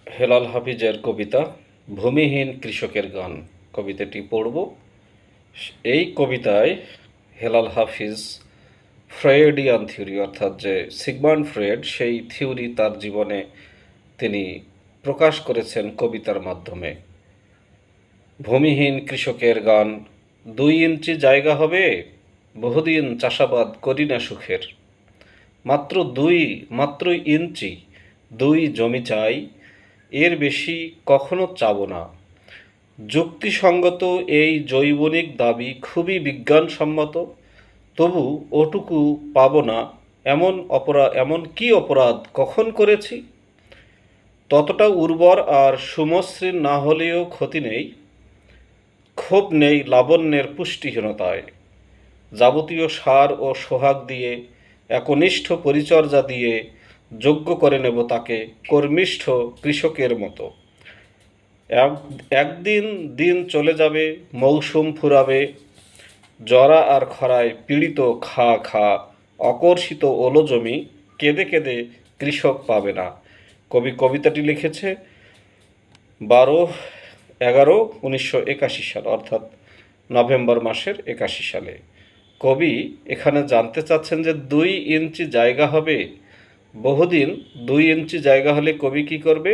হেলাল হাফিজের কবিতা ভূমিহীন কৃষকের গান কবিতাটি পড়ব। এই কবিতায় হেলাল হাফিজ ফ্রয়েডিয়ান থিওরি অর্থাৎ যে সিগমন্ড ফ্রয়েড সেই থিওরি তার জীবনে তিনি প্রকাশ করেছেন কবিতার মাধ্যমে। ভূমিহীন কৃষকের গান, 2 ইঞ্চি জায়গা হবে, বহুদিন চাষাবাদ করি না সুখের। মাত্র ইঞ্চি, 2 জমি চাই, এর বেশি কখনো চাবো না। যুক্তিসঙ্গত এই জৈবনিক দাবি খুবই বিজ্ঞানসম্মত, তবু ওটুকু পাবো না। এমন কি অপরাধ কখন করেছি? ততটা উর্বর আর সুমসৃণ না হলেও ক্ষতি নেই, ক্ষোভ নেই লাবণ্যের পুষ্টিহীনতায়। যাবতীয় সার ও সোহাগ দিয়ে, একনিষ্ঠ পরিচর্যা দিয়ে যোগ্য করে নেব তাকে কর্মিষ্ঠ কৃষকের মতো। একদিন দিন চলে যাবে, মৌসুম ফুরাবে, জরা আর খরায় পীড়িত খা খা অকর্ষিত ওলো জমি কেঁদে কেঁদে কৃষক পাবে না। কবি কবিতাটি লিখেছে 12/11/1981 সাল, অর্থাৎ নভেম্বর মাসের 81 সালে। কবি এখানে জানতে চাচ্ছেন যে 2 ইঞ্চি জায়গা হবে, বহুদিন 2 ইঞ্চি জায়গা হলে কবি কী করবে?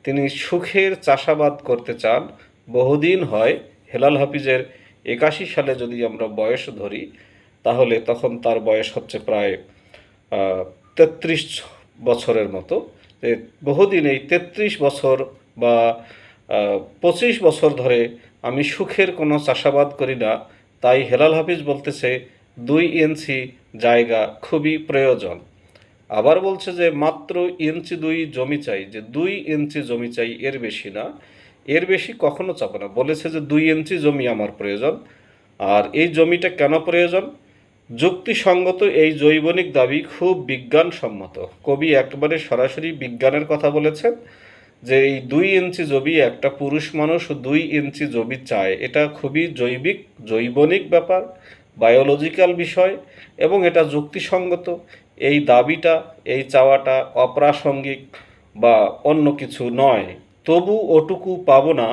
তিনি সুখের চাষাবাদ করতে চান। বহুদিন হয়, হেলাল হাফিজের 81 সালে যদি আমরা বয়স ধরি, তাহলে তখন তার বয়স হচ্ছে প্রায় 33 বছরের মতো। বহুদিন, এই 33 বছর বা 25 বছর ধরে আমি সুখের কোনো চাষাবাদ করি না, তাই হেলাল হাফিজ বলতেছে 2 ইঞ্চি জায়গা খুবই প্রয়োজন। আবার বলছে যে মাত্র ইঞ্চি 2 জমি চাই, যে 2 ইঞ্চি জমি চাই, এর বেশি না, এর বেশি কখনো চাবো না। বলেছে যে 2 ইঞ্চি জমি আমার প্রয়োজন। আর এই জমিটা কেন প্রয়োজন? যুক্তিসঙ্গত এই জৈবনিক দাবি খুব বিজ্ঞানসম্মত। কবি একবারে সরাসরি বিজ্ঞানের কথা বলেছেন যে এই 2 ইঞ্চি জমি একটা পুরুষ মানুষ 2 ইঞ্চি জমি চায়, এটা খুবই জৈবনিক ব্যাপার, বায়োলজিক্যাল বিষয়, এবং এটা যুক্তিসঙ্গত। এই দাবিটা, এই চাওয়াটা অপ্রাসঙ্গিক বা অন্য কিছু নয়। তবু ওটুকু পাবো না,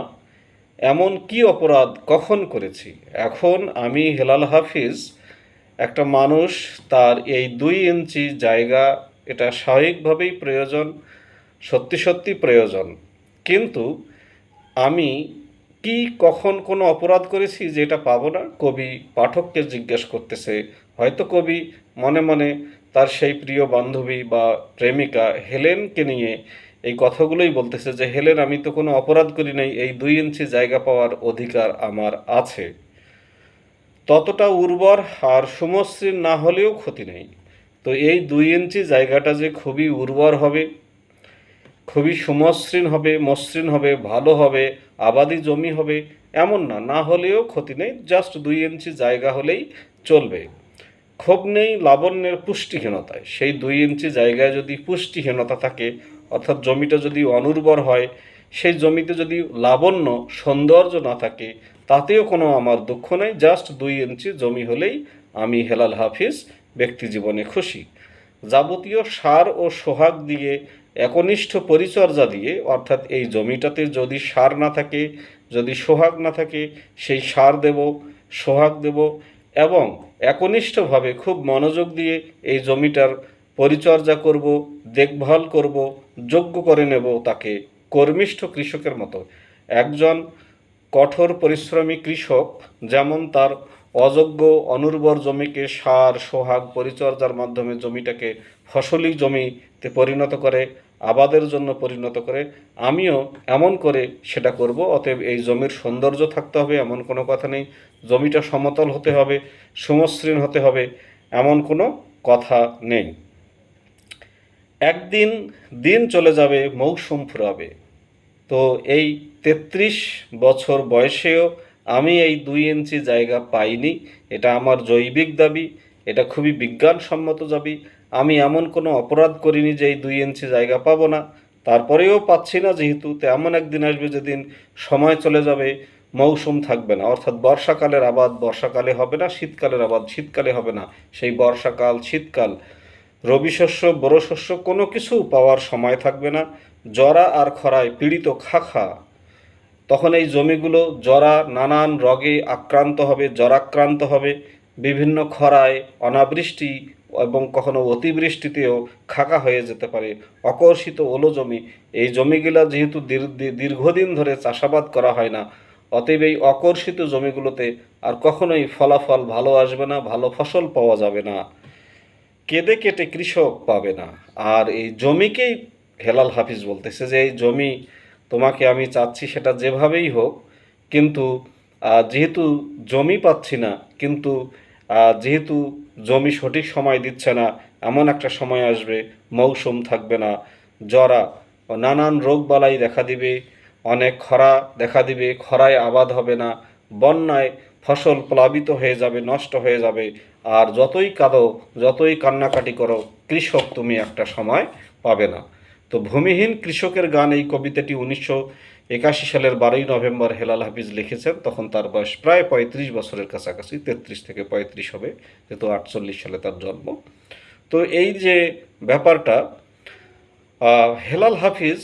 এমন কি অপরাধ কখন করেছি? এখন আমি হেলাল হাফিজ একটা মানুষ, তার এই 2 ইঞ্চি জায়গা এটা স্বাভাবিকভাবেই প্রয়োজন, সত্যি প্রয়োজন। কিন্তু আমি কি কখন কোনো অপরাধ করেছি যে এটা পাবো না? কবি পাঠককে জিজ্ঞেস করতেছে। হয়তো কবি মনে মনে তার সেই প্রিয় বান্ধবী বা প্রেমিকা হেলেনকে নিয়ে এই কথাগুলোই বলতেছে যে হেলেন, আমি তো কোনো অপরাধ করি নাই, এই 2 ইঞ্চি জায়গা পাওয়ার অধিকার আমার আছে। ততটা উর্বর আর সুমসৃণ না হলেও ক্ষতি নেই। তো এই 2 ইঞ্চি জায়গাটা যে খুবই উর্বর হবে, খুবই সুমসৃণ হবে, মসৃণ হবে, ভালো হবে, আবাদি জমি হবে, এমন না, না হলেও ক্ষতি নেই, জাস্ট 2 ইঞ্চি জায়গা হলেই চলবে। ক্ষোভ নেই লাবণ্যের পুষ্টিহীনতায়। সেই 2 ইঞ্চি জায়গায় যদি পুষ্টিহীনতা থাকে, অর্থাৎ জমিটা যদি অনুর্বর হয়, সেই জমিতে যদি লাবণ্য সৌন্দর্য না থাকে, তাতেও কোনো আমার দুঃখ নেই। জাস্ট 2 ইঞ্চি জমি হলেই আমি হেলাল হাফিজ ব্যক্তি জীবনে খুশি। যাবতীয় সার ও সোহাগ দিয়ে, একনিষ্ঠ পরিচর্যা দিয়ে, অর্থাৎ এই জমিটাতে যদি সার না থাকে, যদি সোহাগ না থাকে, সেই সার দেব, সোহাগ দেব, এবং একনিষ্ঠভাবে খুব মনোযোগ দিয়ে এই জমিটার পরিচর্যা করব, দেখভাল করব, যোগ্য করে নেব তাকে কর্মিষ্ঠ কৃষকের মতো। একজন কঠোর পরিশ্রমী কৃষক যেমন তার অযোগ্য অনুর্বর জমিকে সার সোহাগ পরিচর্যার মাধ্যমে জমিটাকে ফসলি জমিতে পরিণত করে, আবাদের জন্য পরিণত করে, আমিও এমন করে সেটা করব। অতএব এই জমির সৌন্দর্য থাকতে হবে এমন কোনো কথা নেই, জমিটা সমতল হতে হবে, সুমসৃণ হতে হবে, এমন কোনো কথা নেই। একদিন দিন চলে যাবে, মৌসুম ফুরাবে। তো এই 33 বছর বয়সেও আমি এই 2 ইঞ্চি জায়গা পাইনি। এটা আমার জৈবিক দাবি, এটা খুবই বিজ্ঞানসম্মত দাবি। আমি এমন কোনো অপরাধ করিনি যে এই 2 ইঞ্চি জায়গা পাবো না। তারপরেও পাচ্ছি না যেহেতু, তো এমন একদিন আসবে যেদিন সময় চলে যাবে, মৌসুম থাকবে না, অর্থাৎ বর্ষাকালের আবাদ বর্ষাকালে হবে না, শীতকালের আবাদ শীতকালে হবে না। সেই বর্ষাকাল, শীতকাল, রবি শস্য, বোরো শস্য কোনো কিছু পাওয়ার সময় থাকবে না। জরা আর খরায় পীড়িত খাখা, তখন এই জমিগুলো নানান রোগে আক্রান্ত হবে, জরাক্রান্ত হবে, বিভিন্ন খরায়, অনাবৃষ্টি এবং কখনো অতিবৃষ্টিতেও খাকা হয়ে যেতে পারে। অকর্ষিত ওলো জমি, এই জমিগুলো যেহেতু দীর্ঘদিন ধরে চাষাবাদ করা হয় না, অতএব এই অকর্ষিত জমিগুলোতে আর কখনোই ফলাফল ভালো আসবে না, ভালো ফসল পাওয়া যাবে না, কেঁদে কেটে কৃষক পাবে না। আর এই জমিকেই হেলাল হাফিজ বলতেছে যে এই জমি তোমাকে আমি চাচ্ছি সেটা যেভাবেই হোক, কিন্তু যেহেতু জমি পাচ্ছি না, কিন্তু যেহেতু জমি সঠিক সময় দিচ্ছে না, এমন একটা সময় আসবে মৌসুম থাকবে না, জরা ও নানান রোগবালাই দেখা দিবে, অনেক খরা দেখা দিবে, খরায় আবাদ হবে না, বন্যায় ফসল প্লাবিত হয়ে যাবে, নষ্ট হয়ে যাবে। আর যতই কাঁদো, যতই কান্নাকাটি করো, কৃষক তুমি একটা সময় পাবে না। তো ভূমিহীন কৃষকের গান, এই কবিতাটি 1981 সালের 12 নভেম্বর হেলাল হাফিজ লিখেছেন। তখন তার বয়স প্রায় 35 বছরের কাছাকাছি, 33 থেকে 35 হবে, যেহেতু 48 সালে তার জন্ম। তো এই যে ব্যাপারটা, হেলাল হাফিজ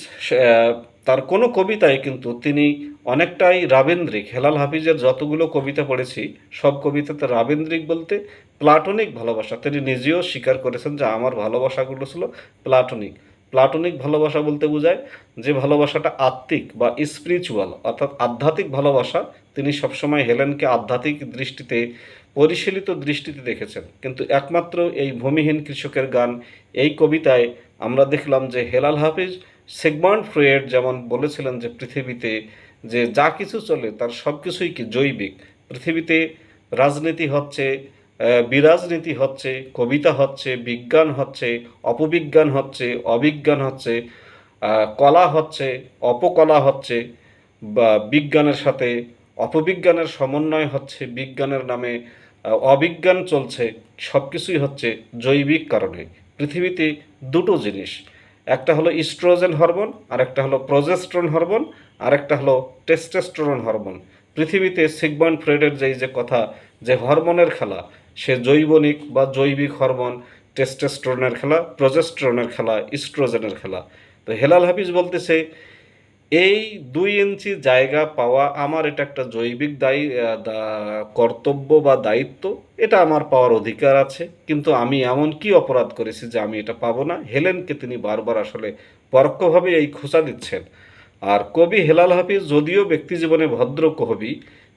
তার কোনো কবিতায় কিন্তু তিনি অনেকটাই রাবেন্দ্রিক। হেলাল হাফিজের যতগুলো কবিতা পড়েছি সব কবিতাতে রাবেন্দ্রিক বলতে প্লাটনিক ভালোবাসা, তিনি নিজেও স্বীকার করেছেন যে আমার ভালোবাসাগুলো ছিল প্লাটনিক। প্লাটনিক ভালোবাসা বলতে বোঝায় যে ভালোবাসাটা আত্মিক বা স্পিরিচুয়াল, অর্থাৎ আধ্যাত্মিক ভালোবাসা। তিনি সবসময় হেলেনকে আধ্যাত্মিক দৃষ্টিতে, পরিশীলিত দৃষ্টিতে দেখেছেন। কিন্তু একমাত্র এই ভূমিহীন কৃষকের গান, এই কবিতায় আমরা দেখলাম যে হেলাল হাফিজ সিগমন্ড ফ্রয়েড যেমন বলেছিলেন যে পৃথিবীতে যে যা কিছু চলে তার সব কিছুই কি জৈবিক। পৃথিবীতে রাজনীতি হচ্ছে, বিরাজনীতি হচ্ছে, কবিতা হচ্ছে, বিজ্ঞান হচ্ছে, অপবিজ্ঞান হচ্ছে, অবিজ্ঞান হচ্ছে, কলা হচ্ছে, অপকলা হচ্ছে, বা বিজ্ঞানের সাথে অপবিজ্ঞানের সমন্বয় হচ্ছে, বিজ্ঞানের নামে অবিজ্ঞান চলছে। সব কিছুই হচ্ছে জৈবিক কারণে। পৃথিবীতে দুটো জিনিস, একটা হলো ইস্ট্রোজেন হরমোন, আর একটা হলো প্রজেস্টেরন হরমোন, আর একটা হলো টেস্টোস্টেরন হরমোন। পৃথিবীতে সিগমন্ড ফ্রয়েডের যে কথা, যে হরমোনের খেলা, সে জৈবনিক বা জৈবিক হরমোন, টেস্টোস্টেরনের খেলা, প্রজেস্টেরনের খেলা, ইস্ট্রোজেনের খেলা। তো হেলাল হাফিজ বলতেছে এই 2 ইঞ্চি জায়গা পাওয়া আমার, এটা একটা জৈবিক কর্তব্য বা দায়িত্ব, এটা আমার পাওয়ার অধিকার আছে। কিন্তু আমি এমন কি অপরাধ করেছি যে আমি এটা পাবো না? হেলেনকে তিনি বারবার আসলে পরোক্ষভাবে এই খোঁচা দিচ্ছেন। আর কবি হেলাল হাফিজ যদিও ব্যক্তি জীবনে ভদ্র কবি,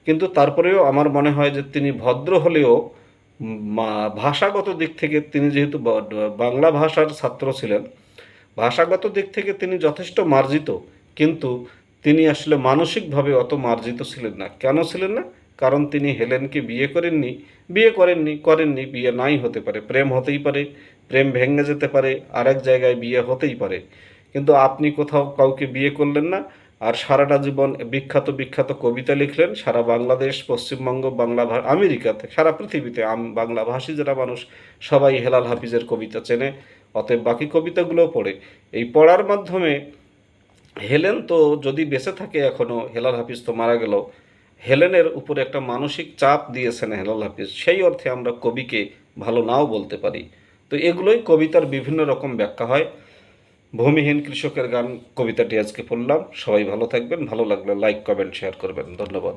কিন্তু তারপরেও আমার মনে হয় যে তিনি ভদ্র হলেও ভাষাগত দিক থেকে, তিনি যেহেতু বাংলা ভাষার ছাত্র ছিলেন, ভাষাগত দিক থেকে তিনি যথেষ্ট মার্জিত, কিন্তু তিনি আসলে মানসিকভাবে অত মার্জিত ছিলেন না। কেন ছিলেন না? কারণ তিনি হেলেনকে করেননি, বিয়ে নাই হতে পারে, প্রেম হতেই পারে, প্রেম ভেঙে যেতে পারে, আরেক জায়গায় বিয়ে হতেই পারে। কিন্তু আপনি কোথাও কাউকে বিয়ে করলেন না, আর সারাটা জীবন বিখ্যাত বিখ্যাত কবিতা লিখলেন। সারা বাংলাদেশ, পশ্চিমবঙ্গ, আমেরিকাতে, সারা পৃথিবীতে বাংলাভাষী যারা মানুষ সবাই হেলাল হাফিজের কবিতা চেনে। অতএব বাকি কবিতাগুলো পড়ে, এই পড়ার মাধ্যমে হেলেন তো যদি বেঁচে থাকে এখনও, হেলাল হাফিজ তো মারা গেল, হেলেনের উপরে একটা মানসিক চাপ দিয়েছেন হেলাল হাফিজ, সেই অর্থে আমরা কবিকে ভালো নাও বলতে পারি। তো এগুলোই কবিতার বিভিন্ন রকম ব্যাখ্যা হয়। ভূমিহীন কৃষকের গান কবিতাটি আজকে পড়লাম। সবাই ভালো থাকবেন, ভালো লাগলে লাইক, কমেন্ট, শেয়ার করবেন। ধন্যবাদ।